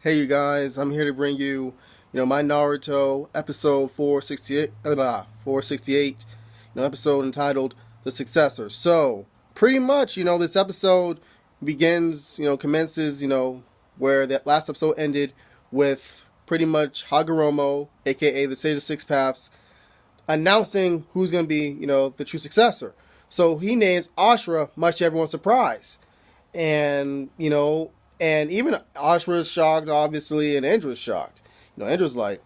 Hey you guys, I'm here to bring you, my Naruto episode 468, 468, episode entitled The Successor. So, pretty much, this episode commences, where that last episode ended with pretty much Hagoromo, aka the Sage of Six Paths, announcing who's going to be, the true successor. So he names Ashura, much to everyone's surprise. And even Ashura is shocked, obviously, and Indra's shocked. Indra's like,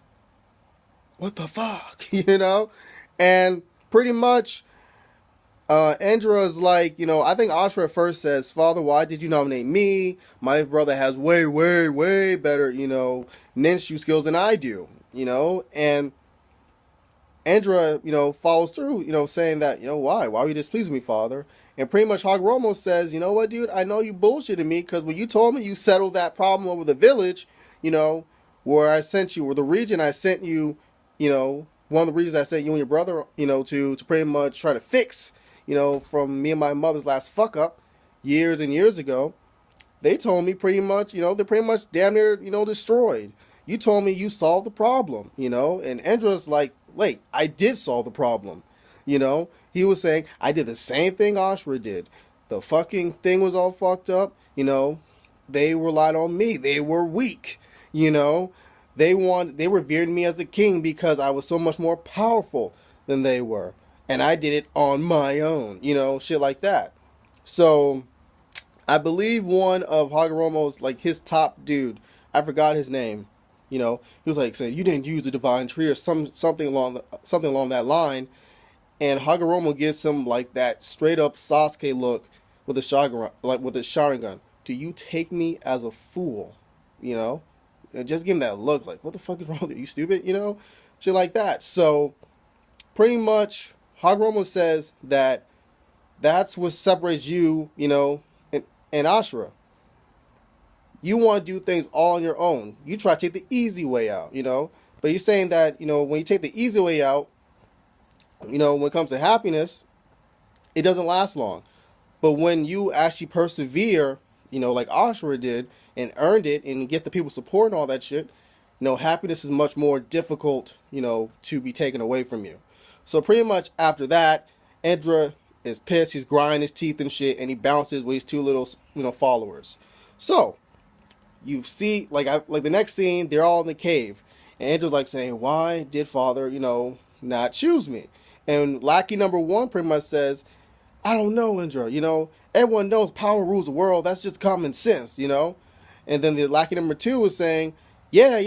what the fuck? And pretty much, Indra's like, I think Ashura first says, Father, why did you nominate me? My brother has way, way, way better, ninja skills than I do, and Indra, follows through, saying that, why? Why were you displeased with me, Father? And pretty much Hagoromo says, you know what, dude? I know you bullshitted me because when you told me you settled that problem over the village, where I sent you, or the region I sent you, one of the regions I sent you and your brother, to pretty much try to fix, from me and my mother's last fuck up years and years ago, they told me pretty much, they're pretty much damn near, destroyed. You told me you solved the problem, and Indra's like, wait, I did solve the problem. He was saying, I did the same thing Ashura did. The fucking thing was all fucked up. They relied on me. They were weak. They revered me as a king because I was so much more powerful than they were. And I did it on my own, shit like that. So I believe one of Hagoromo's, like his top dude, I forgot his name. He was like saying, you didn't use the divine tree or something along that line. And Hagoromo gives him like that straight up Sasuke look with a Sharingan. Do you take me as a fool? And just give him that look like, what the fuck is wrong with you? You stupid? Shit like that. So pretty much Hagoromo says that that's what separates you, and Ashura. You want to do things all on your own. You try to take the easy way out, But he's saying that, when you take the easy way out, when it comes to happiness, it doesn't last long. But when you actually persevere, like Ashura did, and earned it, and get the people support and all that shit, happiness is much more difficult, to be taken away from you. So pretty much after that, Indra is pissed. He's grinding his teeth and shit, and he bounces with his two little, followers. So you see, like the next scene, they're all in the cave, and Indra's like saying, "Why did Father, not choose me?" And lackey number one pretty much says, "I don't know, Indra. Everyone knows power rules the world. That's just common sense, And then the lackey number two was saying, "Yeah,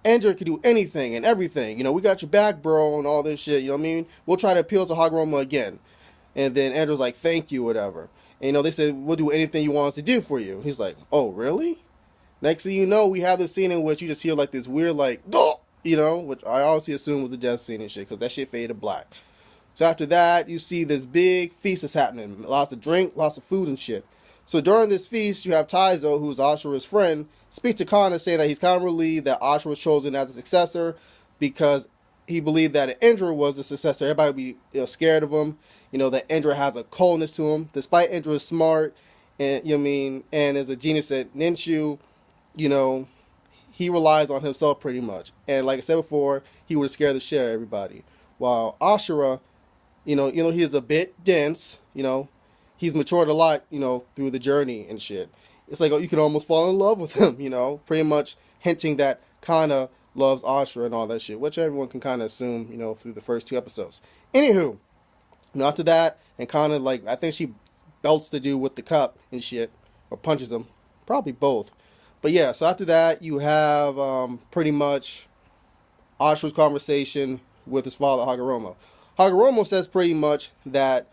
Indra can do anything and everything. We got your back, bro, and all this shit. You know what I mean? We'll try to appeal to Hagoromo again." And then Indra's like, "Thank you, whatever." And, they said, "We'll do anything you want us to do for you." And he's like, "Oh, really?" Next thing you know, we have this scene in which you just hear like this weird like, which I obviously assume was a death scene and shit, because that shit faded black. So after that, you see this big feast that's happening. Lots of drink, lots of food and shit. So during this feast, you have Taizo, who's Ashura's friend, speak to Kana saying that he's kind of relieved that Ashura was chosen as a successor because he believed that Indra was the successor. Everybody would be scared of him. That Indra has a coldness to him. Despite Indra is smart and, and is a genius at Ninshu, he relies on himself pretty much. And like I said before, he would scare the shit out of everybody. While Ashura, he is a bit dense, he's matured a lot, through the journey and shit. It's like, you can almost fall in love with him, pretty much hinting that Kana loves Ashura and all that shit, which everyone can kind of assume, through the first two episodes. Anywho, after that, and Kana, I think she belts the dude with the cup and shit, or punches him, probably both. But yeah, so after that, you have pretty much Ashura's conversation with his father, Hagoromo. Hagoromo says pretty much that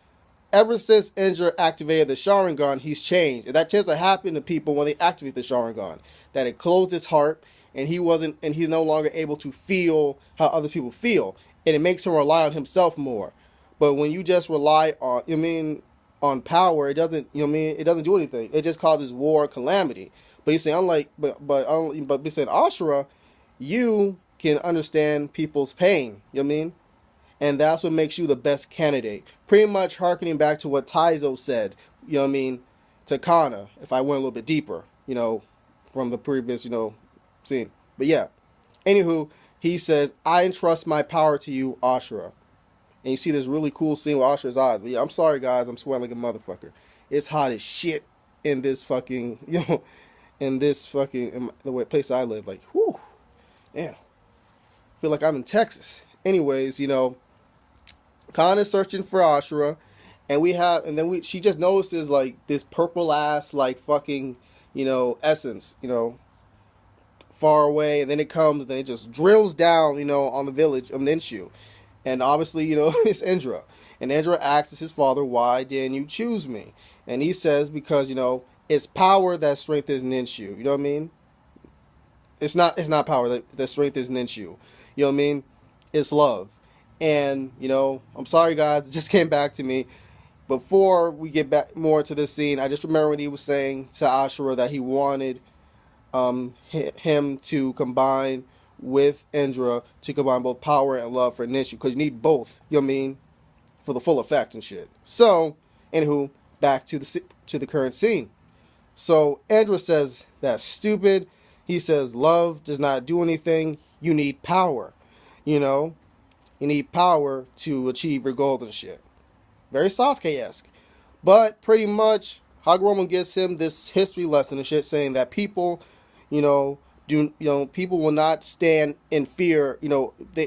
ever since Indra activated the Sharingan, he's changed. And that tends to happen to people when they activate the Sharingan. That it closed his heart, and he's no longer able to feel how other people feel. And it makes him rely on himself more. But when you just rely on power, it doesn't, it doesn't do anything. It just causes war and calamity. But he's saying, but he's saying, Ashura, you can understand people's pain. And that's what makes you the best candidate. Pretty much harkening back to what Taizo said, to Kana, if I went a little bit deeper, from the previous, scene. But yeah, anywho, he says, "I entrust my power to you, Ashura." And you see this really cool scene with Ashura's eyes. But yeah, I'm sorry guys, I'm sweating like a motherfucker. It's hot as shit in this fucking, in this fucking, in the way place I live. Like, whew, damn. I feel like I'm in Texas. Anyways, Khan is searching for Ashura, and then she just notices like this purple ass like fucking, essence, far away, and then it comes, and then it just drills down, on the village of Ninshu. And obviously, it's Indra. And Indra asks his father, "Why didn't you choose me?" And he says, because, it's power that strengthens Ninshu. You know what I mean? It's not power that strengthens Ninshu. You know what I mean? It's love. And, I'm sorry guys, it just came back to me. Before we get back more to this scene, I just remember when he was saying to Ashura that he wanted him to combine with Indra, to combine both power and love for Ninshu, because you need both, you know what I mean, for the full effect and shit. So, anywho, back to the current scene. So Indra says, "That's stupid." He says, "Love does not do anything. You need power. You need power to achieve your goals and shit." Very Sasuke-esque. But pretty much Hagoromo gives him this history lesson and shit, saying that people, people will not stand in fear.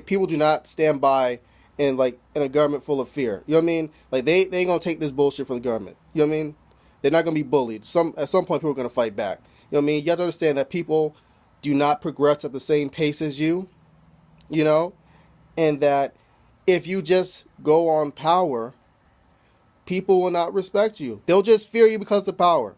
People do not stand by in a government full of fear. You know what I mean? Like they ain't gonna take this bullshit from the government. You know what I mean? They're not gonna be bullied. At some point people are gonna fight back. You know what I mean? You have to understand that people do not progress at the same pace as you. And that if you just go on power, people will not respect you. They'll just fear you because of the power.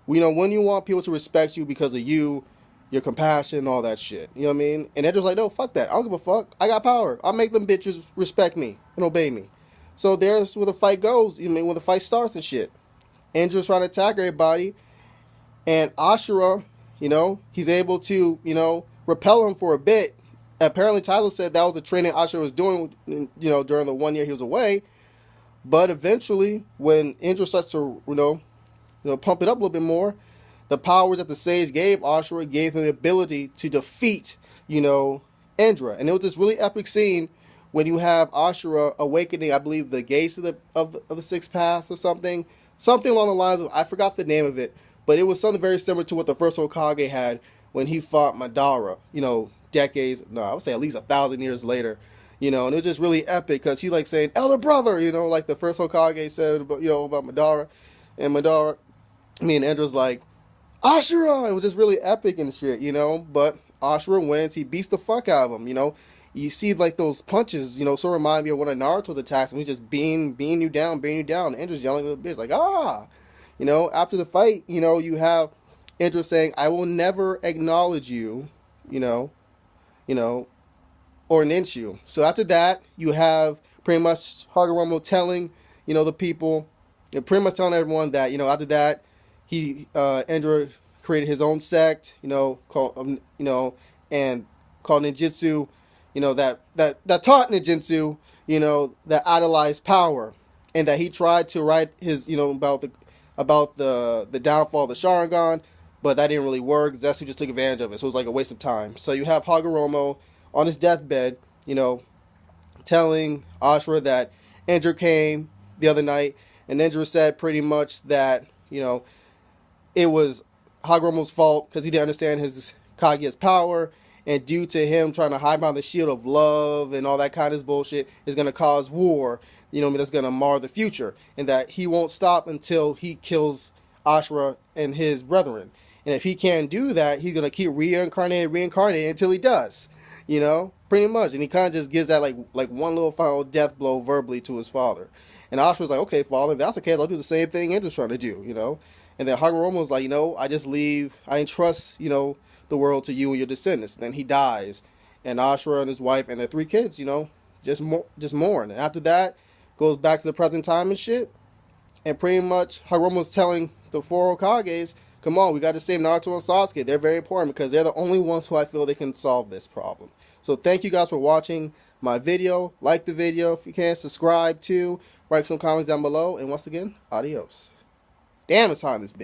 When you want people to respect you because of you, your compassion, all that shit. You know what I mean? And Indra's like, "No, fuck that. I don't give a fuck. I got power. I'll make them bitches respect me and obey me." So there's where the fight goes. When the fight starts and shit. Indra's trying to attack everybody. And Ashura, he's able to, repel him for a bit. Apparently Tyler said that was the training Ashura was doing, during the 1 year he was away. But eventually, when Indra starts to, pump it up a little bit more, the powers that the sage gave Ashura gave him the ability to defeat, Indra. And it was this really epic scene when you have Ashura awakening, I believe, the gates of the six paths or something along the lines of, I forgot the name of it, but it was something very similar to what the first Hokage had when he fought Madara, I would say at least 1,000 years later. And it was just really epic because he's like saying, "Elder brother," like the first Hokage said about, about Madara. And Indra's like, "Ashura!" It was just really epic and shit, But Ashura wins. He beats the fuck out of him, You see like those punches, so remind me of one of Naruto's attacks. And he's just beating you down. And Indra's yelling at the bitch like, "Ah!" After the fight, you have Indra saying, "I will never acknowledge you," or Ninshu. So after that, you have pretty much Hagoromo telling, the people, pretty much telling everyone that, after that, Indra created his own sect, called, and called ninjutsu, that taught ninjutsu, that idolized power, and that he tried to write his, about the downfall of the Sharingan, but that didn't really work. Zetsu just took advantage of it, so it was like a waste of time. So you have Hagoromo on his deathbed, telling Ashura that Indra came the other night, and Indra said pretty much that, it was Hagoromo's fault because he didn't understand his Kaguya's power, and due to him trying to hide behind the shield of love and all that kind of bullshit is going to cause war, that's going to mar the future, and that he won't stop until he kills Ashura and his brethren. And if he can't do that, he's going to keep reincarnating until he does. Pretty much. And he kind of just gives that like one little final death blow verbally to his father. And Ashura's like, "Okay, father, if that's the case, I'll do the same thing Indra's trying to do, And then Hagoromo's like, I entrust, the world to you and your descendants. And then he dies. And Ashura and his wife and their 3 kids, just mourn. And after that, goes back to the present time and shit. And pretty much Hagoromo's telling the 4 Hokages, "Come on, we got to save Naruto and Sasuke. They're very important because they're the only ones who I feel they can solve this problem." So thank you guys for watching my video. Like the video if you can. Subscribe too. Write some comments down below. And once again, adios. Damn, it's hot in this bitch.